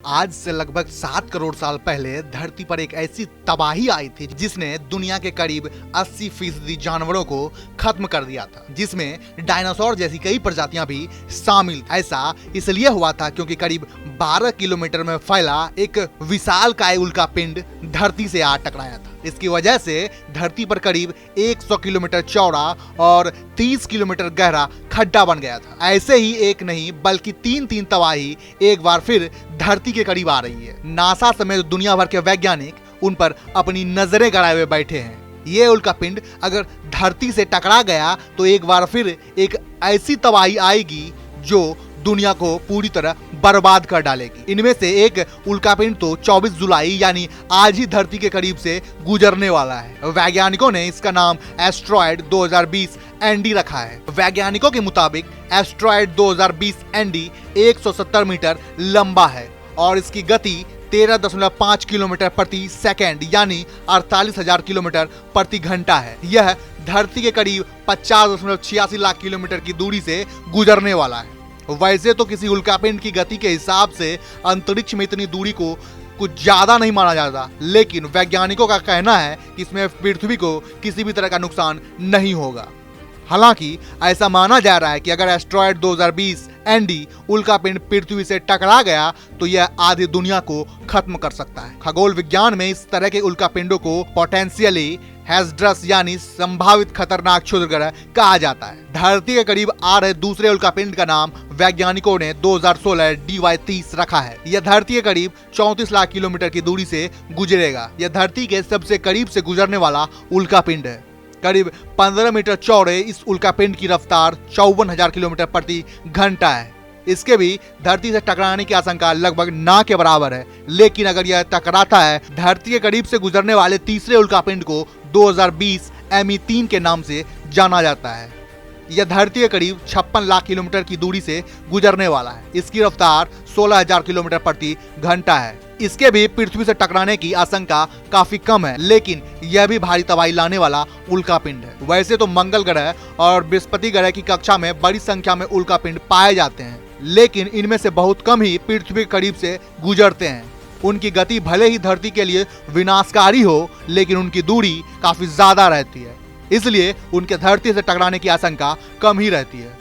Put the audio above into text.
आज से लगभग 7 करोड़ साल पहले धरती पर एक ऐसी तबाही आई थी जिसने दुनिया के करीब 80% जानवरों को खत्म कर दिया था, जिसमें डायनासोर जैसी कई प्रजातियां भी शामिल। ऐसा इसलिए हुआ था क्योंकि करीब 12 किलोमीटर में फैला एक विशालकाय उल्कापिंड धरती से आ टकराया था। इसकी वजह से धरती पर करीब 100 किलोमीटर चौड़ा और 30 किलोमीटर गहरा खड्डा बन गया था। ऐसे ही एक नहीं बल्कि तीन तबाही एक बार फिर धरती के करीब आ रही है। नासा समेत दुनिया भर के वैज्ञानिक उन पर अपनी नजरें गड़ाए हुए बैठे हैं। ये उल्कापिंड अगर धरती से टकरा गया तो एक बार फिर एक ऐसी तबाही आएगी जो दुनिया को पूरी तरह बर्बाद कर डालेगी। इनमें से एक उल्कापिंड तो 24 जुलाई यानी आज ही धरती के करीब से गुजरने वाला है। वैज्ञानिकों ने इसका नाम एस्ट्रॉयड 2020 एनडी रखा है। वैज्ञानिकों के मुताबिक एस्ट्रॉयड 2020 एनडी 170 मीटर लंबा है और इसकी गति 13.5 किलोमीटर प्रति सेकेंड यानी 48,000 किलोमीटर प्रति घंटा है। यह धरती के करीब 50.86 लाख किलोमीटर की दूरी से गुजरने वाला है। वैसे तो किसी उल्कापिंड की गति के हिसाब से अंतरिक्ष में इतनी दूरी को कुछ ज्यादा नहीं माना जाता, लेकिन वैज्ञानिकों का कहना है कि इसमें पृथ्वी को किसी भी तरह का नुकसान नहीं होगा। हालांकि ऐसा माना जा रहा है कि अगर एस्ट्रॉयड 2020 एनडी उल्कापिंड पृथ्वी से टकरा गया तो यह आधी दुनिया को खत्म कर सकता है। खगोल विज्ञान में इस तरह के उल्कापिंडों को पोटेंशियली हैजर्डस यानी संभावित खतरनाक क्षुद्रग्रह कहा जाता है। धरती के करीब आ रहे दूसरे उल्कापिंड का नाम वैज्ञानिकों ने 2016 DY30 रखा है। यह धरती के करीब 34 लाख किलोमीटर की दूरी से गुजरेगा। यह धरती के सबसे करीब से गुजरने वाला उल्कापिंड है। करीब 15 मीटर चौड़े इस उल्कापिंड की रफ्तार 54,000 किलोमीटर प्रति घंटा है। इसके भी धरती से टकराने की आशंका लगभग ना के बराबर है, लेकिन अगर यह टकराता है धरती के करीब से गुजरने वाले तीसरे उल्कापिंड को 2020 ME3 के नाम से जाना जाता है। यह धरती के करीब 56 लाख किलोमीटर की दूरी से गुजरने वाला है। इसकी रफ्तार 16,000 किलोमीटर प्रति घंटा है। इसके भी पृथ्वी से टकराने की आशंका काफी कम है, लेकिन यह भी भारी तबाही लाने वाला उल्कापिंड है। वैसे तो मंगल ग्रह और बृहस्पति ग्रह की कक्षा में बड़ी संख्या में उल्कापिंड पाए जाते हैं, लेकिन इनमें से बहुत कम ही पृथ्वी के करीब से गुजरते हैं। उनकी गति भले ही धरती के लिए विनाशकारी हो, लेकिन उनकी दूरी काफी ज्यादा रहती है, इसलिए उनके धरती से टकराने की आशंका कम ही रहती है।